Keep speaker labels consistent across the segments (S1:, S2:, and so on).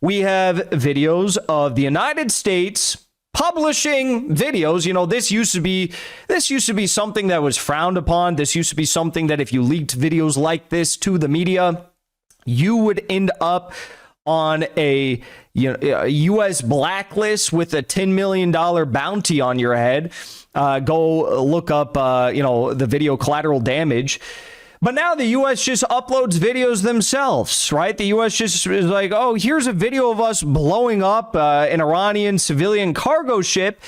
S1: we have videos of the United States publishing videos. You know, this used to be something that was frowned upon. This used to be something that if you leaked videos like this to the media, you would end up on a U.S. blacklist with a $10 million bounty on your head. Go look up, the video collateral damage. But now the U.S. just uploads videos themselves, right? The U.S. just is like, oh, here's a video of us blowing up an Iranian civilian cargo ship.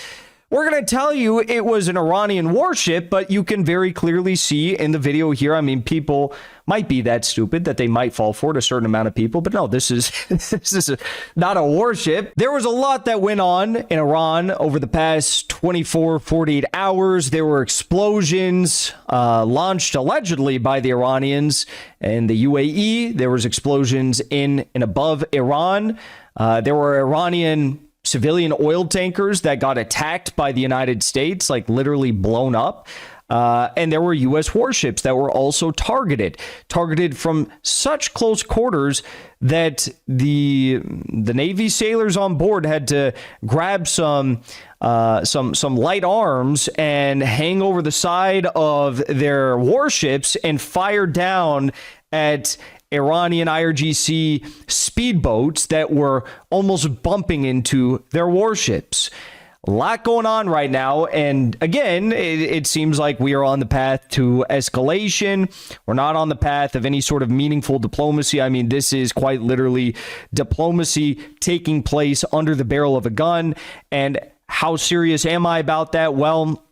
S1: We're going to tell you it was an Iranian warship, but you can very clearly see in the video here. I mean, people might be that stupid that they might fall for it, a certain amount of people. But no, this is not a warship. There was a lot that went on in Iran over the past 24, 48 hours. There were explosions launched allegedly by the Iranians and the UAE. There was explosions in and above Iran. There were Iranian civilian oil tankers that got attacked by the United States, like literally blown up. And there were U.S. warships that were also targeted from such close quarters that the Navy sailors on board had to grab some light arms and hang over the side of their warships and fire down at Iranian IRGC speedboats that were almost bumping into their warships. A lot going on right now. And again, it seems like we are on the path to escalation. We're not on the path of any sort of meaningful diplomacy. I mean, this is quite literally diplomacy taking place under the barrel of a gun. And how serious am I about that? Well,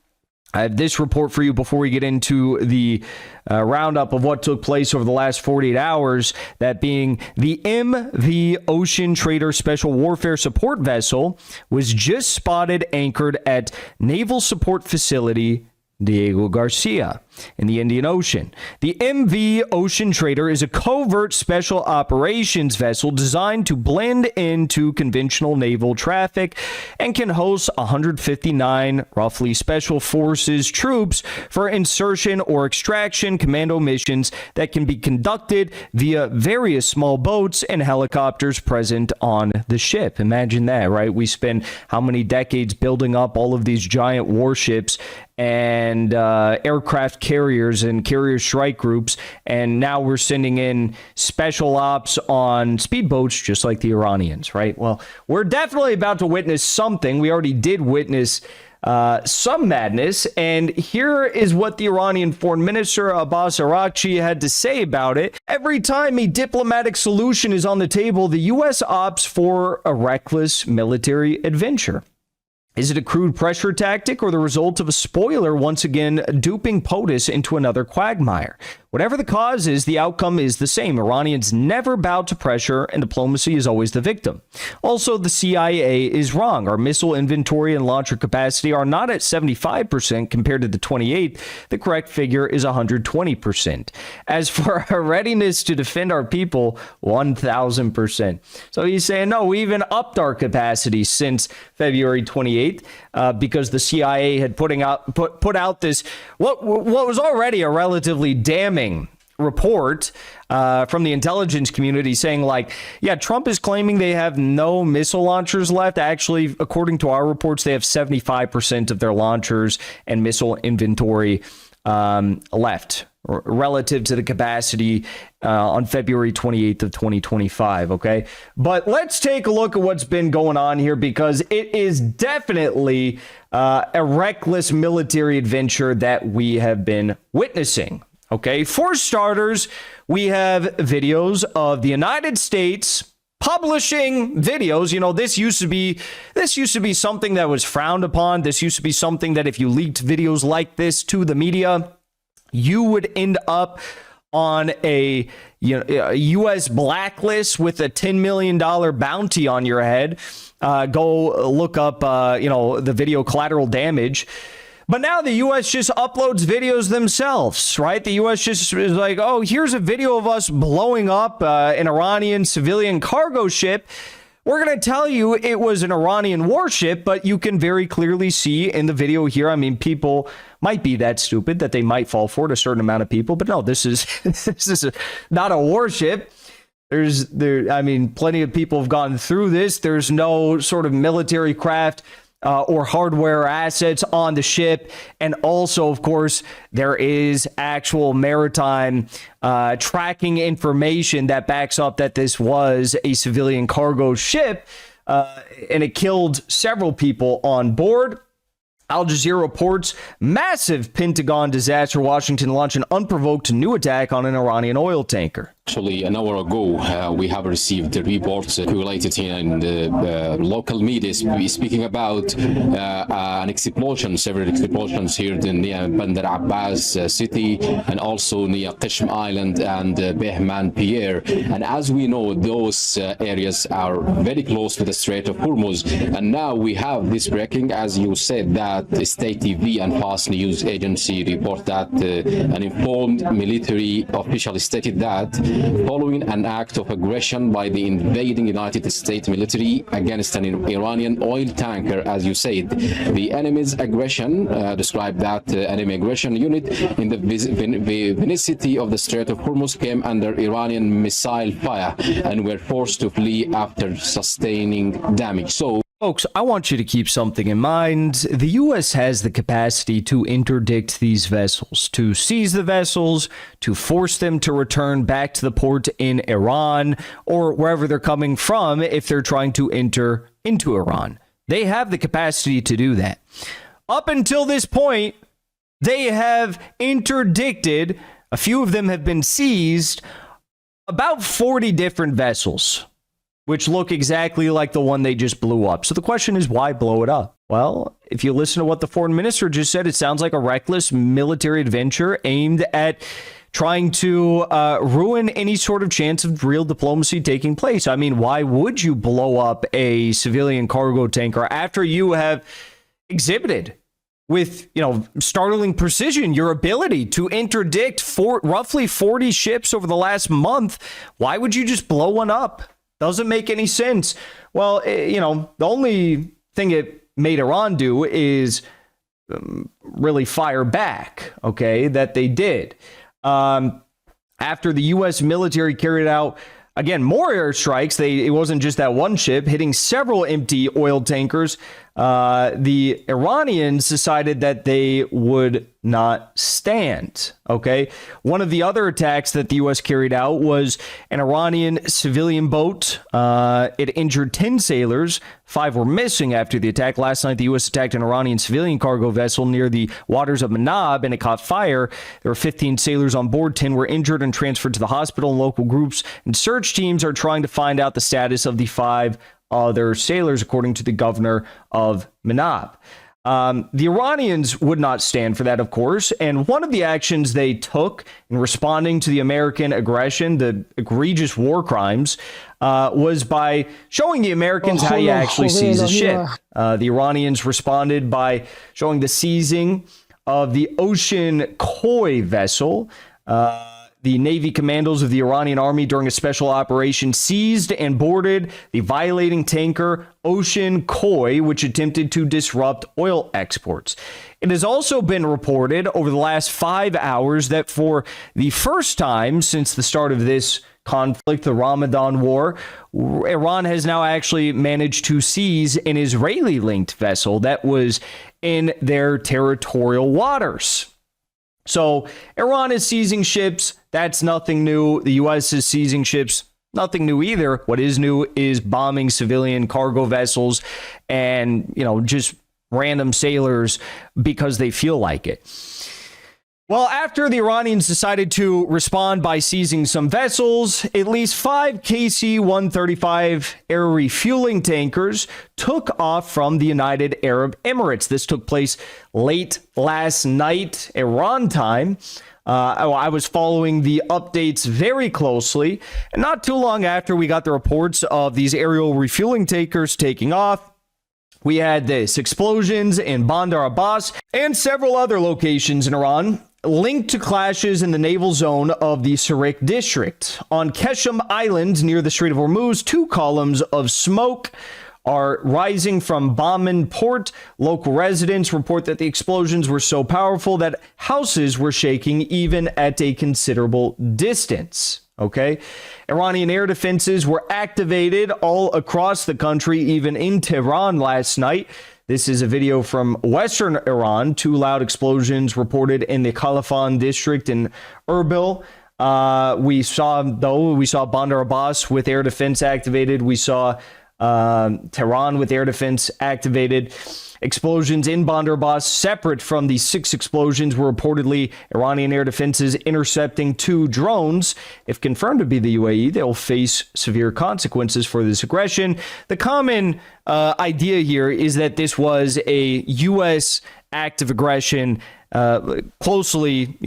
S1: I have this report for you before we get into the roundup of what took place over the last 48 hours, that being the MV Ocean Trader Special Warfare Support Vessel was just spotted anchored at Naval Support Facility Diego Garcia in the Indian Ocean. The MV Ocean Trader is a covert special operations vessel designed to blend into conventional naval traffic and can host 159 roughly special forces troops for insertion or extraction commando missions that can be conducted via various small boats and helicopters present on the ship. Imagine that, right? We spent how many decades building up all of these giant warships and aircraft carriers and carrier strike groups, and now we're sending in special ops on speedboats just like the Iranians, right? Well, we're definitely about to witness something. We already did witness some madness, and here is what the Iranian Foreign Minister Abbas Araghchi had to say about it. Every time a diplomatic solution is on the table, the U.S. opts for a reckless military adventure. Is it a crude pressure tactic or the result of a spoiler once again duping POTUS into another quagmire? Whatever the cause is, the outcome is the same. Iranians never bow to pressure, and diplomacy is always the victim. Also, the CIA is wrong. Our missile inventory and launcher capacity are not at 75% compared to the 28th. The correct figure is 120%. As for our readiness to defend our people, 1,000%. So he's saying, no, we even upped our capacity since February 28th because the CIA had put out this, what was already a relatively damning report from the intelligence community saying, like, yeah, Trump is claiming they have no missile launchers left. Actually, according to our reports, they have 75% of their launchers and missile inventory left relative to the capacity on February 28th of 2025. Okay, but let's take a look at what's been going on here, because it is definitely a reckless military adventure that we have been witnessing. Okay, for starters, we have videos of the United States publishing videos. You know, this used to be something that was frowned upon. This used to be something that if you leaked videos like this to the media, you would end up on a U.S. blacklist with a $10 million bounty on your head. Go look up, the video collateral damage. But now the U.S. just uploads videos themselves, right? The U.S. just is like, oh, here's a video of us blowing up an Iranian civilian cargo ship. We're going to tell you it was an Iranian warship, but you can very clearly see in the video here. I mean, people might be that stupid that they might fall for it, a certain amount of people. But no, this is not a warship. I mean, plenty of people have gone through this. There's no sort of military craft or hardware or assets on the ship. And also, of course, there is actual maritime tracking information that backs up that this was a civilian cargo ship. And it killed several people on board. Al Jazeera reports massive Pentagon disaster. Washington launched an unprovoked new attack on an Iranian oil tanker.
S2: Actually, an hour ago, we have received reports related in the local media speaking about an explosion, several explosions here near Bandar Abbas city and also near Qishm Island and Behman Pier. And as we know, those areas are very close to the Strait of Hormuz. And now we have this breaking, as you said, that State TV and Fast News Agency report that an informed military official stated that following an act of aggression by the invading United States military against an Iranian oil tanker, as you said, the enemy's aggression, described that enemy aggression unit in the vicinity of the Strait of Hormuz came under Iranian missile fire and were forced to flee after sustaining damage. So,
S1: folks, I want you to keep something in mind. The U.S. has the capacity to interdict these vessels, to seize the vessels, to force them to return back to the port in Iran or wherever they're coming from if they're trying to enter into Iran. They have the capacity to do that. Up until this point, they have interdicted, a few of them have been seized, about 40 different vessels, which look exactly like the one they just blew up. So the question is, why blow it up? Well, if you listen to what the foreign minister just said, it sounds like a reckless military adventure aimed at trying to ruin any sort of chance of real diplomacy taking place. I mean, why would you blow up a civilian cargo tanker after you have exhibited with, startling precision your ability to interdict roughly 40 ships over the last month? Why would you just blow one up? Doesn't make any sense. Well, the only thing it made Iran do is really fire back, okay, that they did. After the U.S. military carried out, again, more airstrikes, it wasn't just that one ship, hitting several empty oil tankers. The Iranians decided that they would not stand. Okay. One of the other attacks that the U.S. carried out was an Iranian civilian boat. It injured 10 sailors. 5 were missing after the attack. Last night, the U.S. attacked an Iranian civilian cargo vessel near the waters of Manab, and it caught fire. There were 15 sailors on board. 10 were injured and transferred to the hospital. Local groups and search teams are trying to find out the status of the 5 other sailors, according to the governor of Manab. The Iranians would not stand for that, of course, and one of the actions they took in responding to the American aggression, the egregious war crimes, was by showing the Americans how you actually seize a ship. The Iranians responded by showing the seizing of the Ocean Koi vessel. The Navy commandos of the Iranian army during a special operation seized and boarded the violating tanker Ocean Koi, which attempted to disrupt oil exports. It has also been reported over the last 5 hours that for the first time since the start of this conflict, the Ramadan war, Iran has now actually managed to seize an Israeli-linked vessel that was in their territorial waters. So Iran is seizing ships. That's nothing new. The U.S. is seizing ships. Nothing new either. What is new is bombing civilian cargo vessels and, just random sailors because they feel like it. Well, after the Iranians decided to respond by seizing some vessels, at least 5 KC-135 air refueling tankers took off from the United Arab Emirates. This took place late last night, Iran time. I was following the updates very closely, and not too long after we got the reports of these aerial refueling tankers taking off, we had this explosions in Bandar Abbas and several other locations in Iran linked to clashes in the naval zone of the Sirik district. On Qishm Island near the Strait of Hormuz, 2 columns of smoke are rising from Bahman Port. Local residents report that the explosions were so powerful that houses were shaking even at a considerable distance. Okay. Iranian air defenses were activated all across the country, even in Tehran last night. This is a video from Western Iran. 2 loud explosions reported in the Khalafan district in Erbil. We saw Bandar Abbas with air defense activated. We saw Tehran with air defense activated. Explosions in Bandar Abbas, separate from the 6 explosions, were reportedly Iranian air defenses intercepting 2 drones. If confirmed to be the UAE, they'll face severe consequences for this aggression. The common idea here is that this was a U.S. act of aggression, closely,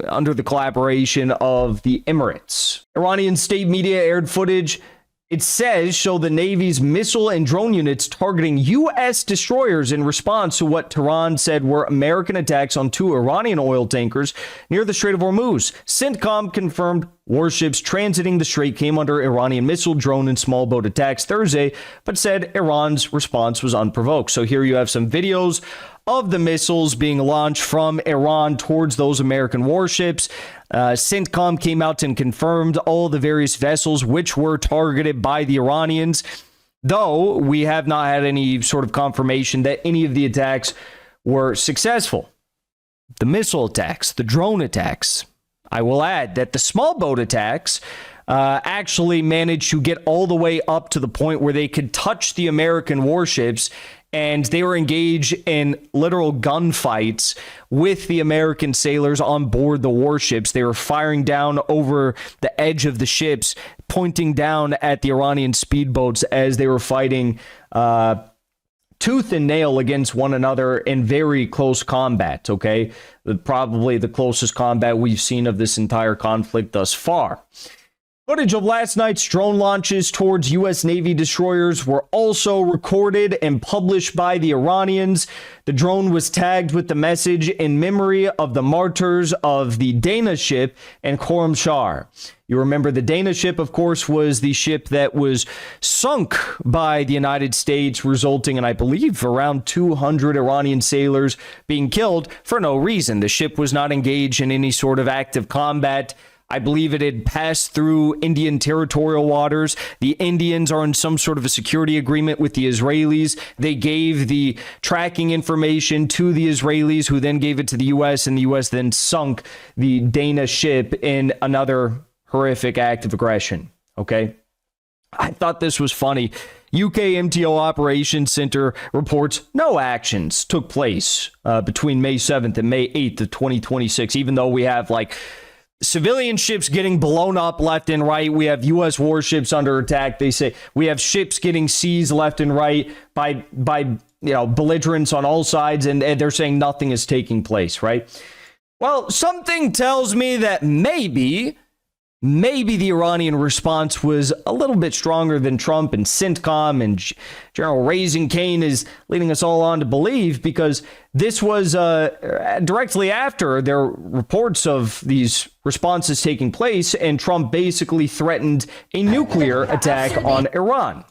S1: under the collaboration of the Emirates. Iranian state media aired footage, it says, show the Navy's missile and drone units targeting U.S. destroyers in response to what Tehran said were American attacks on 2 Iranian oil tankers near the Strait of Hormuz. CENTCOM confirmed warships transiting the strait came under Iranian missile, drone, and small boat attacks Thursday, but said Iran's response was unprovoked. So here you have some videos of the missiles being launched from Iran towards those American warships. CENTCOM came out and confirmed all the various vessels which were targeted by the Iranians, though we have not had any sort of confirmation that any of the attacks were successful. The missile attacks, the drone attacks. I will add that the small boat attacks actually managed to get all the way up to the point where they could touch the American warships, and they were engaged in literal gunfights with the American sailors on board the warships. They were firing down over the edge of the ships, pointing down at the Iranian speedboats as they were fighting tooth and nail against one another in very close combat, okay? Probably the closest combat we've seen of this entire conflict thus far. Footage of last night's drone launches towards U.S. Navy destroyers were also recorded and published by the Iranians. The drone was tagged with the message "in memory of the martyrs of the Dana ship and Khorramshahr." You remember the Dana ship, of course, was the ship that was sunk by the United States, resulting in, I believe, around 200 Iranian sailors being killed for no reason. The ship was not engaged in any sort of active combat. I believe it had passed through Indian territorial waters. The Indians are in some sort of a security agreement with the Israelis. They gave the tracking information to the Israelis, who then gave it to the U.S., and the U.S. then sunk the Dana ship in another horrific act of aggression. Okay? I thought this was funny. UK MTO Operations Center reports no actions took place between May 7th and May 8th of 2026, even though we have, civilian ships getting blown up left and right. We have U.S. warships under attack. They say we have ships getting seized left and right by belligerents on all sides, and they're saying nothing is taking place, right? Well, something tells me that maybe the Iranian response was a little bit stronger than Trump and CENTCOM and General Raising Cane is leading us all on to believe, because this was directly after there were reports of these responses taking place, and Trump basically threatened a nuclear attack on Iran.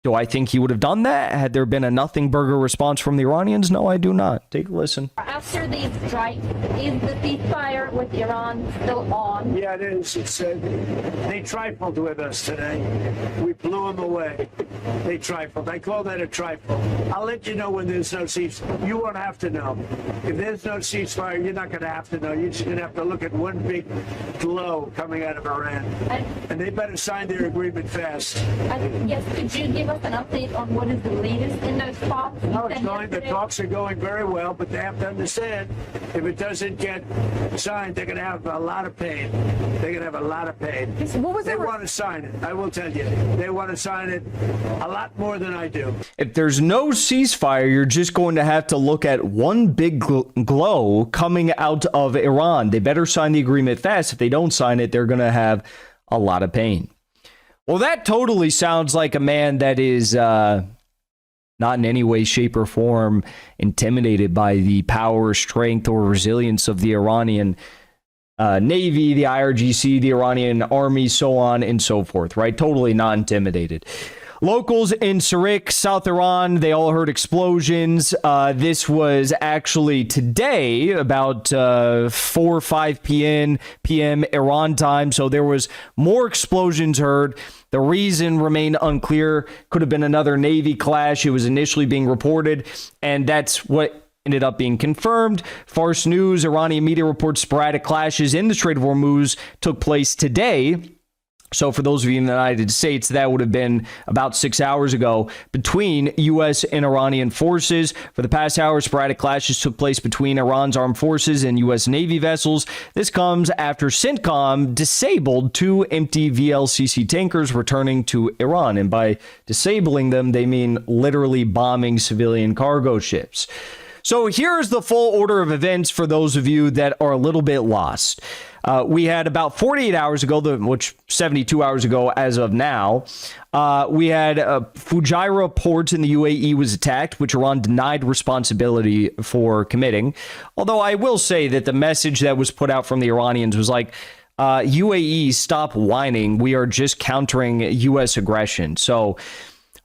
S1: Do I think he would have done that had there been a nothing burger response from the Iranians? No, I do not. Take a listen.
S3: After these strikes, is the ceasefire with Iran still on?
S4: Yeah, it is. They trifled with us today. We blew them away. They trifled. I call that a trifle. I'll let you know when there's no ceasefire. You won't have to know. If there's no ceasefire, you're not going to have to know. You're just going to have to look at one big glow coming out of Iran. And they better sign their agreement fast.
S3: Yes, could you give us an update on what is the latest in those talks?
S4: No, the talks are going very well, but they have to understand, if it doesn't get signed, they're going to have a lot of pain. They're going to have a lot of pain. They want to sign it. I will tell you. They want to sign it a lot more than I do.
S1: If there's no ceasefire, you're just going to have to look at one big glow coming out of Iran. They better sign the agreement fast. If they don't sign it, they're going to have a lot of pain. Well, that totally sounds like a man that is not in any way, shape, or form intimidated by the power, strength, or resilience of the Iranian Navy, the IRGC, the Iranian army, so on and so forth, right? Totally not intimidated. Locals in Sirik, South Iran, they all heard explosions. This was actually today, about 4 or 5 p.m. Iran time. So there was more explosions heard. The reason remained unclear. Could have been another Navy clash. It was initially being reported, and that's what ended up being confirmed. Fars News, Iranian media reports sporadic clashes in the Strait of Hormuz took place today. So for those of you in the United States, that would have been about 6 hours ago between U.S. and Iranian forces. For the past hour, sporadic clashes took place between Iran's armed forces and U.S. Navy vessels. This comes after CENTCOM disabled 2 empty VLCC tankers returning to Iran. And by disabling them, they mean literally bombing civilian cargo ships. So here's the full order of events for those of you that are a little bit lost. We had about 48 hours ago, which 72 hours ago as of now, we had Fujairah port in the UAE was attacked, which Iran denied responsibility for committing. Although I will say that the message that was put out from the Iranians was like, UAE, stop whining. We are just countering U.S. aggression. So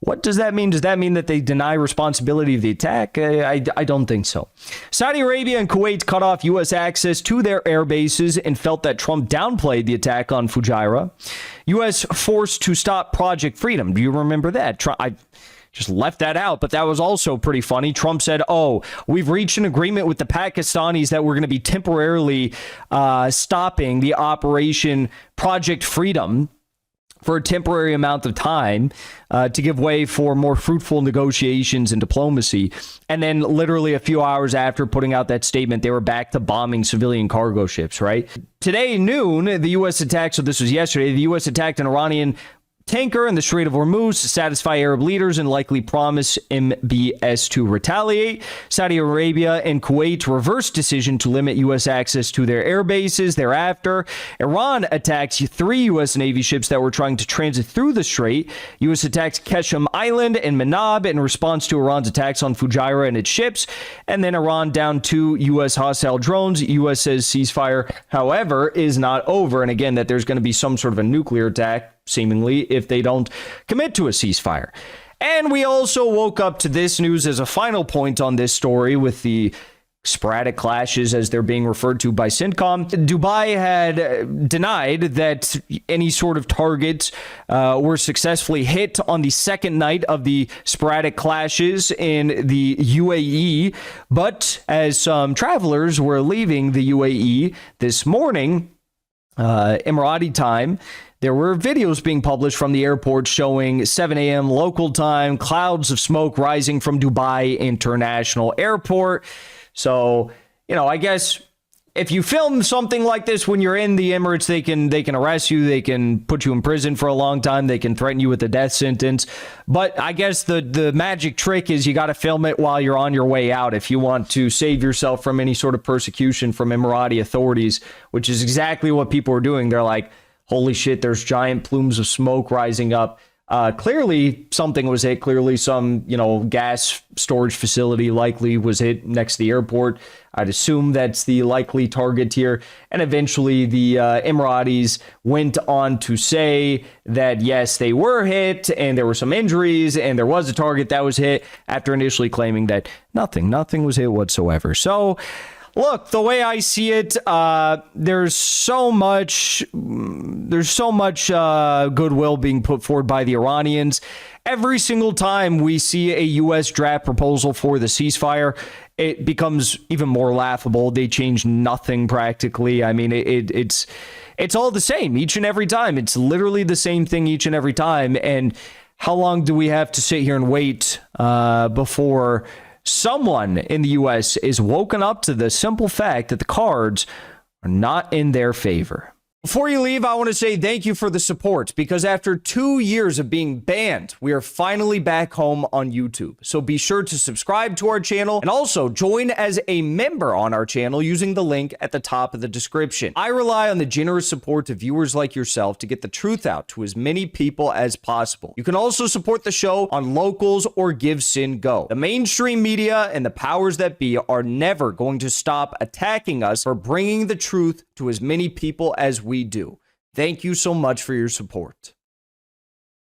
S1: what does that mean? Does that mean that they deny responsibility of the attack? I don't think so. Saudi Arabia and Kuwait cut off U.S. access to their air bases and felt that Trump downplayed the attack on Fujairah. U.S. forced to stop Project Freedom. Do you remember that? I just left that out, but that was also pretty funny. Trump said, we've reached an agreement with the Pakistanis that we're going to be temporarily stopping the Operation Project Freedom for a temporary amount of time to give way for more fruitful negotiations and diplomacy. And then literally a few hours after putting out that statement, they were back to bombing civilian cargo ships, right? Today, noon, the U.S. attacked, so this was yesterday, the U.S. attacked an Iranian tanker in the Strait of Hormuz to satisfy Arab leaders and likely promise MBS to retaliate. Saudi Arabia and Kuwait reversed decision to limit U.S. access to their air bases. Thereafter, Iran attacked 3 U.S. Navy ships that were trying to transit through the strait. U.S. attacked Keshem Island and Manab in response to Iran's attacks on Fujairah and its ships. And then Iran downed 2 U.S. hostile drones. U.S. says ceasefire, however, is not over. And again, that there's going to be some sort of a nuclear attack, seemingly, if they don't commit to a ceasefire. And we also woke up to this news as a final point on this story with the sporadic clashes, as they're being referred to by CENTCOM. Dubai had denied that any sort of targets were successfully hit on the second night of the sporadic clashes in the UAE. But as some travelers were leaving the UAE this morning, Emirati time, there were videos being published from the airport showing 7 a.m. local time, clouds of smoke rising from Dubai International Airport. So, I guess if you film something like this when you're in the Emirates, they can arrest you, they can put you in prison for a long time, they can threaten you with a death sentence. But I guess the magic trick is you got to film it while you're on your way out if you want to save yourself from any sort of persecution from Emirati authorities, which is exactly what people are doing. They're like, holy shit, there's giant plumes of smoke rising up. Clearly something was hit. Clearly some, gas storage facility likely was hit next to the airport. I'd assume that's the likely target here. And eventually the Emiratis went on to say that, yes, they were hit and there were some injuries and there was a target that was hit, after initially claiming that nothing was hit whatsoever. So, look, the way I see it, there's so much goodwill being put forward by the Iranians. Every single time we see a U.S. draft proposal for the ceasefire, it becomes even more laughable. They change nothing practically. I mean, it's all the same each and every time. It's literally the same thing each and every time. And how long do we have to sit here and wait before someone in the U.S. is woken up to the simple fact that the cards are not in their favor? Before you leave, I want to say thank you for the support, because after 2 years of being banned, we are finally back home on YouTube. So be sure to subscribe to our channel and also join as a member on our channel using the link at the top of the description. I rely on the generous support of viewers like yourself to get the truth out to as many people as possible. You can also support the show on Locals or Give Sin Go. The mainstream media and the powers that be are never going to stop attacking us for bringing the truth to as many people as we do. Thank you so much for your support.